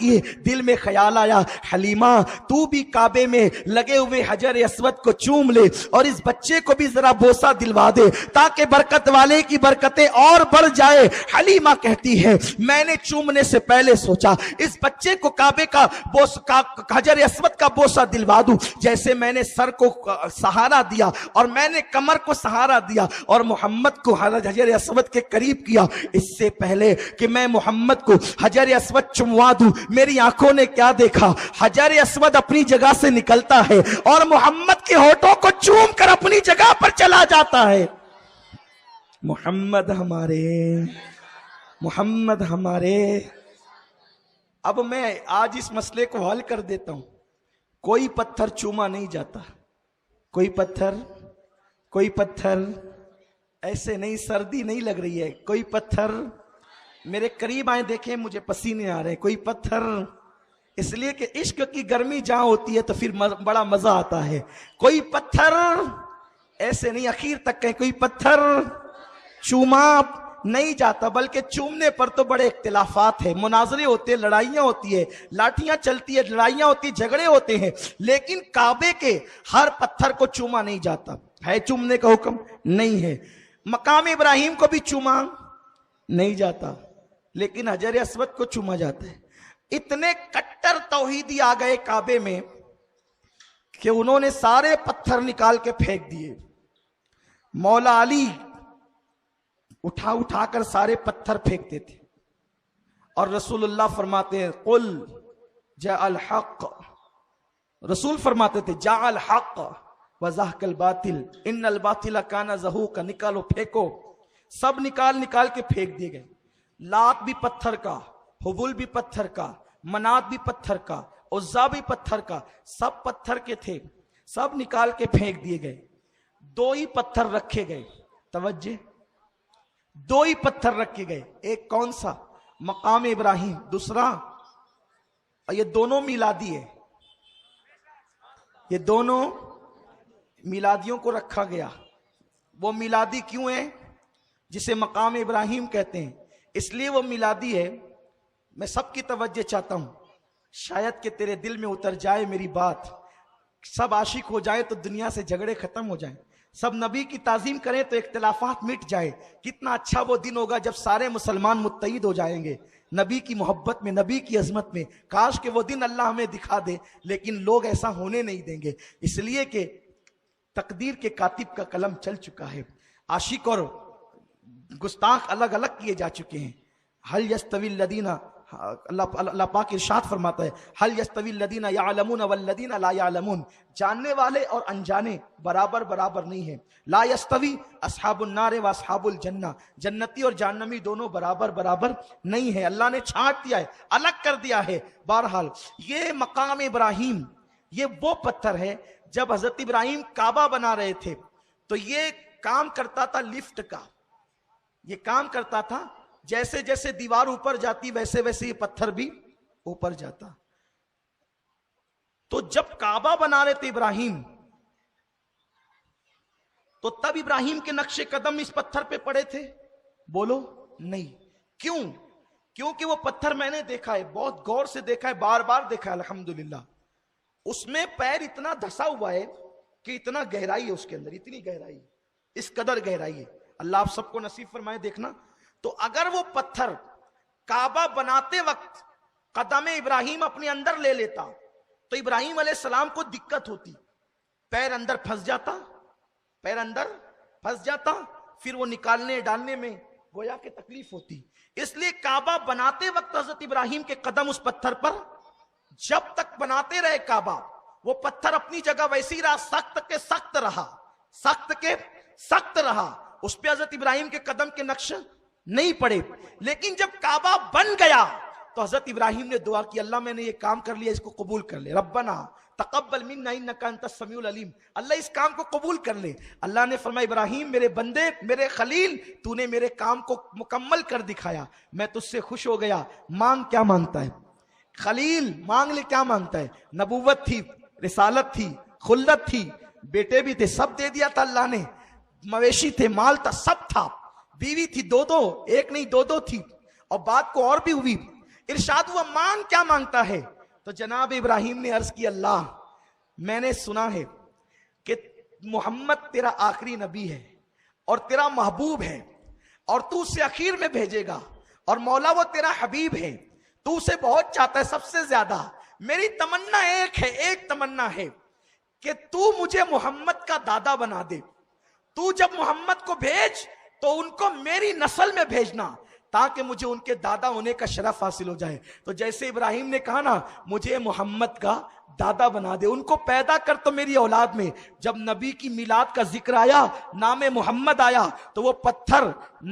کی دل میں خیال آیا حلیمہ تو بھی کعبے میں لگے ہوئے حجر اسود کو چوم لے اور اس بچے کو بھی ذرا بوسہ دلوا دے تاکہ برکت والے کی برکتیں اور بڑھ جائے۔ حلیمہ کہتی ہے میں نے چومنے سے پہلے سوچا اس بچے کو کعبے کا حجر اسود کا بوسہ دلوا دوں، جیسے میں نے سر کو سہارا دیا اور میں نے کمر کو سہارا دیا اور محمد کو حجر اسود کے قریب کیا، اس سے پہلے کہ میں محمد کو حجر اسود چموا دوں میری آنکھوں نے کیا دیکھا، حجر اسود اپنی جگہ سے نکلتا ہے اور محمد کے ہونٹوں کو چوم کر اپنی جگہ پر چلا جاتا ہے۔ محمد ہمارے۔ اب میں آج اس مسئلے کو حل کر دیتا ہوں۔ کوئی پتھر چوما نہیں جاتا، کوئی پتھر ایسے نہیں، سردی نہیں لگ رہی ہے، کوئی پتھر میرے قریب آئیں دیکھیں مجھے پسینے آ رہے ہیں، کوئی پتھر، اس لیے کہ عشق کی گرمی جہاں ہوتی ہے تو پھر بڑا مزہ آتا ہے۔ کوئی پتھر ایسے نہیں، اخیر تک کہیں کوئی پتھر چوما نہیں جاتا، بلکہ چومنے پر تو بڑے اختلافات ہیں، مناظرے ہوتے ہیں، لڑائیاں ہوتی ہے، لاٹھیاں چلتی ہے، لڑائیاں ہوتی ہیں، جھگڑے ہوتے ہیں، لیکن کعبے کے ہر پتھر کو چوما نہیں جاتا ہے، چومنے کا حکم نہیں ہے۔ مقام ابراہیم کو بھی چوما نہیں جاتا لیکن حجر اسود کو چوما جاتا ہے۔ اتنے کٹر توحیدی آ گئے کعبے میں کہ انہوں نے سارے پتھر نکال کے پھینک دیے۔ مولا علی اٹھا کر سارے پتھر پھینکتے تھے اور رسول اللہ فرماتے ہیں قل جاء الحق، رسول فرماتے تھے جاء الحق وزهق الباطل ان الباطل کان زہوقا، نکالو پھینکو، سب نکال کے پھینک دیے گئے۔ لات بھی پتھر کا، حبل بھی پتھر کا، منات بھی پتھر کا، عزا بھی پتھر کا، سب پتھر کے تھے، سب نکال کے پھینک دیے گئے۔ دو ہی پتھر رکھے گئے، توجہ، دو ہی پتھر رکھے گئے، ایک کون سا؟ مقام ابراہیم، دوسرا یہ دونوں میلادی ہے، یہ دونوں میلادیوں کو رکھا گیا۔ وہ میلادی کیوں ہے؟ جسے مقام ابراہیم کہتے ہیں اس لیے وہ میلادی ہے۔ میں سب کی توجہ چاہتا ہوں، شاید کہ تیرے دل میں اتر جائے میری بات، سب عاشق ہو جائے تو دنیا سے جھگڑے ختم ہو جائیں، سب نبی کی تعظیم کریں تو اختلافات مٹ جائے۔ کتنا اچھا وہ دن ہوگا جب سارے مسلمان متحد ہو جائیں گے نبی کی محبت میں، نبی کی عظمت میں۔ کاش کہ وہ دن اللہ ہمیں دکھا دے، لیکن لوگ ایسا ہونے نہیں دیں گے، اس لیے کہ تقدیر کے کاتب کا قلم چل چکا ہے، عاشق اور گستاخ الگ الگ کیے جا چکے ہیں۔ حل یستوی الذین، اللہ پاک ارشاد فرماتا ہے حل یستوی الذین یعلمون والذین لا یعلمون، جاننے والے اور انجانے برابر نہیں ہیں۔ لا یستوی اصحاب النار و اصحاب الجنہ، جنتی اور جہنمی دونوں برابر نہیں ہیں، اللہ نے چھانٹ دیا ہے، الگ کر دیا ہے۔ بہرحال یہ مقام ابراہیم یہ وہ پتھر ہے، جب حضرت ابراہیم کعبہ بنا رہے تھے تو یہ کام کرتا تھا لفٹ کا، یہ کام کرتا تھا جیسے جیسے دیوار اوپر جاتی ویسے ویسے یہ پتھر بھی اوپر جاتا۔ تو جب کعبہ بنا رہے تھے ابراہیم تو تب ابراہیم کے نقش قدم اس پتھر پہ پڑے تھے؟ بولو نہیں۔ کیوں؟ کیونکہ وہ پتھر میں نے دیکھا ہے، بہت غور سے دیکھا ہے، بار بار دیکھا ہے الحمدللہ، اس میں پیر اتنا دھسا ہوا ہے کہ اتنا گہرائی ہے اس کے اندر، اتنی گہرائی، اس قدر گہرائی ہے۔ اللہ آپ سب کو نصیب فرمائے دیکھنا۔ تو اگر وہ پتھر کعبہ بناتے وقت قدم ابراہیم اپنے اندر لے لیتا تو ابراہیم علیہ السلام کو دقت ہوتی، پیر اندر پھنس جاتا، پھر وہ نکالنے ڈالنے میں گویا کہ تکلیف ہوتی۔ اس لیے کعبہ بناتے وقت حضرت ابراہیم کے قدم اس پتھر پر، جب تک بناتے رہے کعبہ وہ پتھر اپنی جگہ ویسے ہی رہا، سخت رہا، اس پہ حضرت ابراہیم کے قدم کے نقش نہیں پڑے۔ لیکن جب کعبہ بن گیا تو حضرت ابراہیم نے دعا کی اللہ میں نے یہ کام کر لیا، اس کو قبول کر لے، ربنا تقبل منا انک انت السمیع العلیم، اللہ اس کام کو قبول کر لے۔ اللہ نے فرمایا ابراہیم میرے بندے، میرے خلیل، تو نے میرے کام کو مکمل کر دکھایا، میں تجھ سے خوش ہو گیا، مانگ کیا مانگتا ہے؟ خلیل مانگ لے کیا مانگتا ہے؟ نبوت تھی، رسالت تھی، خلت تھی، بیٹے بھی تھے، سب دے دیا تھا اللہ نے، مویشی تھے، مال تھا، سب تھا، بیوی تھی، دو ایک نہیں دو تھی، اور بات کو اور بھی ہوئی۔ ارشاد ہوا مانگ کیا مانگتا ہے؟ تو جناب ابراہیم نے عرض کی اللہ میں نے سنا ہے کہ محمد تیرا آخری نبی ہے اور تیرا محبوب ہے اور تو اسے اخیر میں بھیجے گا، اور مولا وہ تیرا حبیب ہے، تو اسے بہت چاہتا ہے سب سے زیادہ۔ میری تمنا ایک تمنا ہے کہ تو مجھے محمد کا دادا بنا دے، تو جب محمد کو بھیج تو ان کو میری نسل میں بھیجنا تاکہ مجھے ان کے دادا ہونے کا شرف حاصل ہو جائے۔ تو جیسے ابراہیم نے کہا نا مجھے محمد کا دادا بنا دے، ان کو پیدا کر تو میری اولاد میں۔ جب نبی کی میلاد کا ذکر آیا، نام محمد آیا، تو وہ پتھر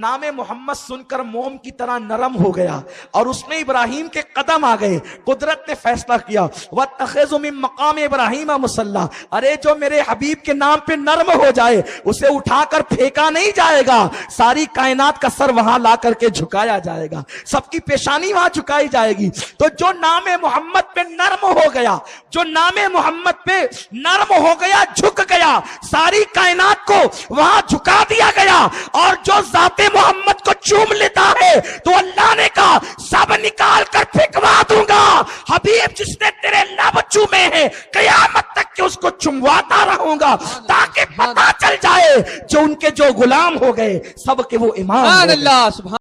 نام محمد سن کر موم کی طرح نرم ہو گیا اور اس میں ابراہیم کے قدم آ گئے۔ قدرت نے فیصلہ کیا وَاتَّخِذُ مِن مَقَامِ ابراہیم مُصَلَّى، ارے جو میرے حبیب کے نام پہ نرم ہو جائے اسے اٹھا کر پھینکا نہیں جائے گا، ساری کائنات کا سر وہاں لا کر کے جھکایا جائے گا، سب کی پیشانی وہاں جھکائی جائے گی۔ تو جو نام محمد پہ نرم ہو گیا، جو نام محمد پہ نرم ہو گیا، جھک گیا، ساری کائنات کو وہاں جھکا دیا گیا، اور جو ذات محمد کو چوم لیتا ہے تو اللہ نے کہا سب نکال کر پھینکوا دوں گا۔ حبیب جس نے تیرے لب چومے ہیں قیامت تک کہ اس کو چمواتا رہوں گا تاکہ پتہ چل جائے جو ان کے جو غلام ہو گئے سب کے وہ امام ہو گئے۔